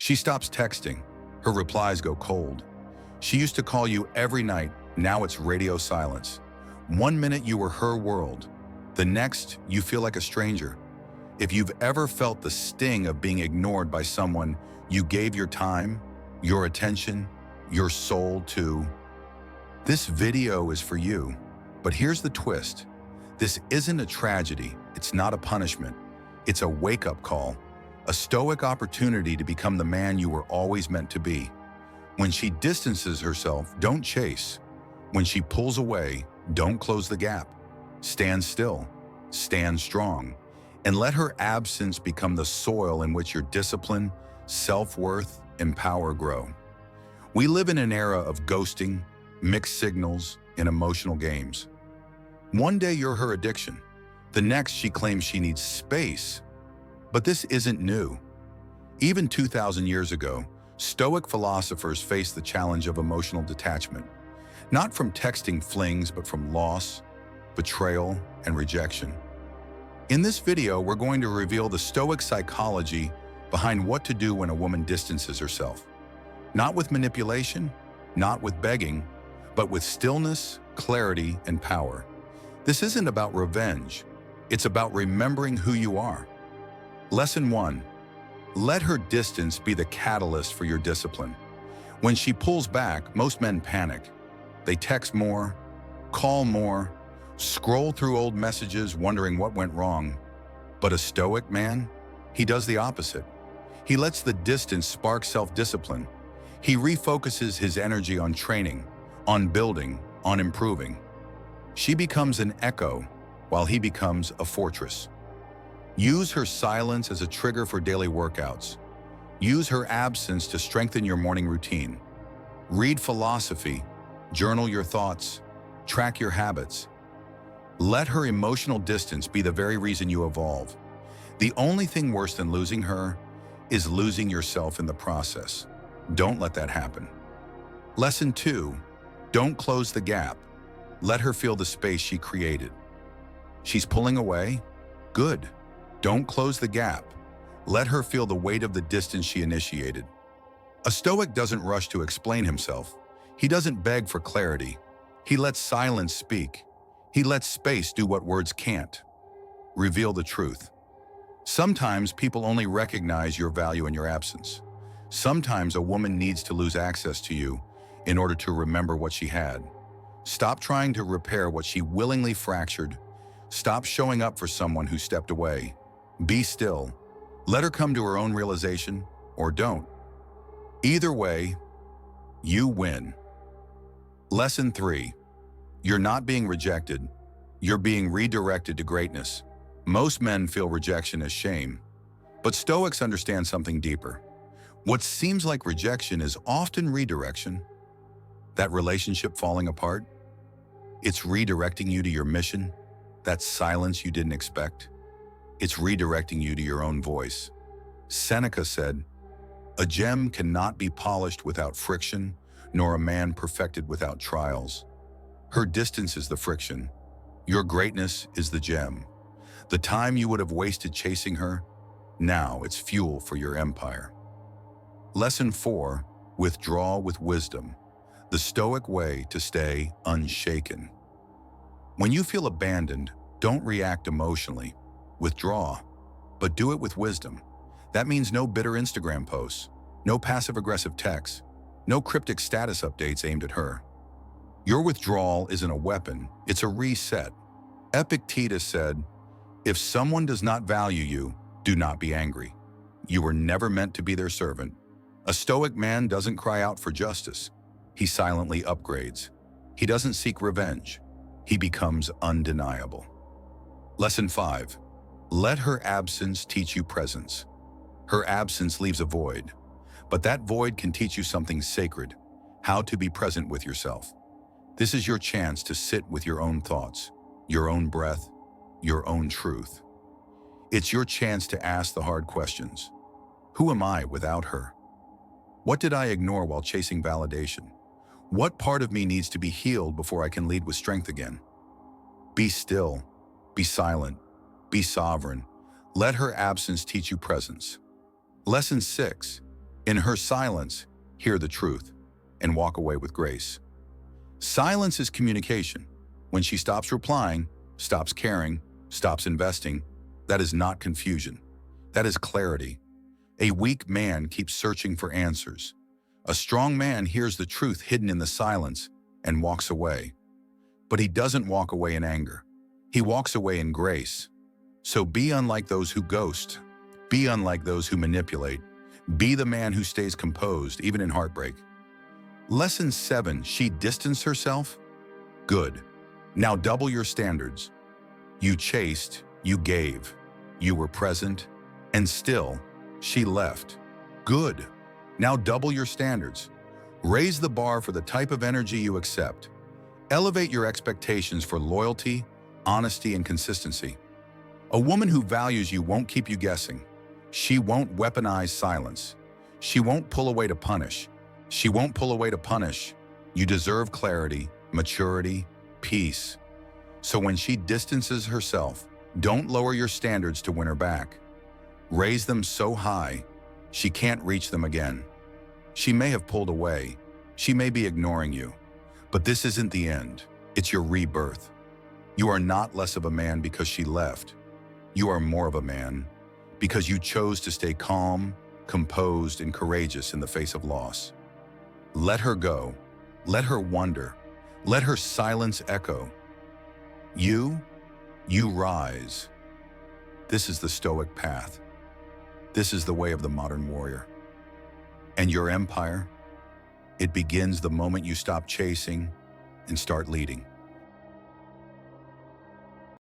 She stops texting. Her replies go cold. She used to call you every night. Now it's radio silence. 1 minute you were her world. The next, you feel like a stranger. If you've ever felt the sting of being ignored by someone you gave your time, your attention, your soul to, this video is for you. But here's the twist. This isn't a tragedy. It's not a punishment. It's a wake-up call, a Stoic opportunity to become the man you were always meant to be. When she distances herself, don't chase. When she pulls away, don't close the gap. Stand still, stand strong, and let her absence become the soil in which your discipline, self-worth, and power grow. We live in an era of ghosting, mixed signals, and emotional games. One day you're her addiction. The next she claims she needs space. But this isn't new. Even 2,000 years ago, Stoic philosophers faced the challenge of emotional detachment, not from texting flings, but from loss, betrayal, and rejection. In this video, we're going to reveal the Stoic psychology behind what to do when a woman distances herself. Not with manipulation, not with begging, but with stillness, clarity, and power. This isn't about revenge. It's about remembering who you are. Lesson 1. Let her distance be the catalyst for your discipline. When she pulls back, most men panic. They text more, call more, scroll through old messages wondering what went wrong. But a Stoic man, he does the opposite. He lets the distance spark self-discipline. He refocuses his energy on training, on building, on improving. She becomes an echo, while he becomes a fortress. Use her silence as a trigger for daily workouts. Use her absence to strengthen your morning routine. Read philosophy, journal your thoughts, track your habits. Let her emotional distance be the very reason you evolve. The only thing worse than losing her is losing yourself in the process. Don't let that happen. Lesson 2. Don't close the gap. Let her feel the space she created. She's pulling away? Good. Don't close the gap. Let her feel the weight of the distance she initiated. A Stoic doesn't rush to explain himself. He doesn't beg for clarity. He lets silence speak. He lets space do what words can't. Reveal the truth. Sometimes people only recognize your value in your absence. Sometimes a woman needs to lose access to you in order to remember what she had. Stop trying to repair what she willingly fractured. Stop showing up for someone who stepped away. Be still. Let her come to her own realization, or don't. Either way, you win. Lesson 3. You're not being rejected. You're being redirected to greatness. Most men feel rejection as shame, but Stoics understand something deeper. What seems like rejection is often redirection. That relationship falling apart, it's redirecting you to your mission. That silence you didn't expect, it's redirecting you to your own voice. Seneca said, "A gem cannot be polished without friction, nor a man perfected without trials." Her distance is the friction. Your greatness is the gem. The time you would have wasted chasing her, now it's fuel for your empire. Lesson 4. Withdraw with wisdom. The Stoic way to stay unshaken. When you feel abandoned, don't react emotionally. Withdraw, but do it with wisdom. That means no bitter Instagram posts, no passive-aggressive texts, no cryptic status updates aimed at her. Your withdrawal isn't a weapon, it's a reset. Epictetus said, "If someone does not value you, do not be angry. You were never meant to be their servant." A Stoic man doesn't cry out for justice. He silently upgrades. He doesn't seek revenge. He becomes undeniable. Lesson 5. Let her absence teach you presence. Her absence leaves a void, but that void can teach you something sacred, how to be present with yourself. This is your chance to sit with your own thoughts, your own breath, your own truth. It's your chance to ask the hard questions. Who am I without her? What did I ignore while chasing validation? What part of me needs to be healed before I can lead with strength again? Be still, be silent, be sovereign. Let her absence teach you presence. Lesson 6. In her silence, hear the truth and walk away with grace. Silence is communication. When she stops replying, stops caring, stops investing, that is not confusion. That is clarity. A weak man keeps searching for answers. A strong man hears the truth hidden in the silence and walks away. But he doesn't walk away in anger. He walks away in grace. So be unlike those who ghost. Be unlike those who manipulate. Be the man who stays composed, even in heartbreak. Lesson 7, she distanced herself? Good. Now double your standards. You chased, you gave, you were present, and still, she left. Good. Now double your standards. Raise the bar for the type of energy you accept. Elevate your expectations for loyalty, honesty, and consistency. A woman who values you won't keep you guessing. She won't weaponize silence. She won't pull away to punish. She won't pull away to punish. You deserve clarity, maturity, peace. So when she distances herself, don't lower your standards to win her back. Raise them so high, she can't reach them again. She may have pulled away. She may be ignoring you. But this isn't the end. It's your rebirth. You are not less of a man because she left. You are more of a man because you chose to stay calm, composed, and courageous in the face of loss. Let her go. Let her wonder. Let her silence echo. You rise. This is the Stoic path. This is the way of the modern warrior. And your empire, it begins the moment you stop chasing and start leading.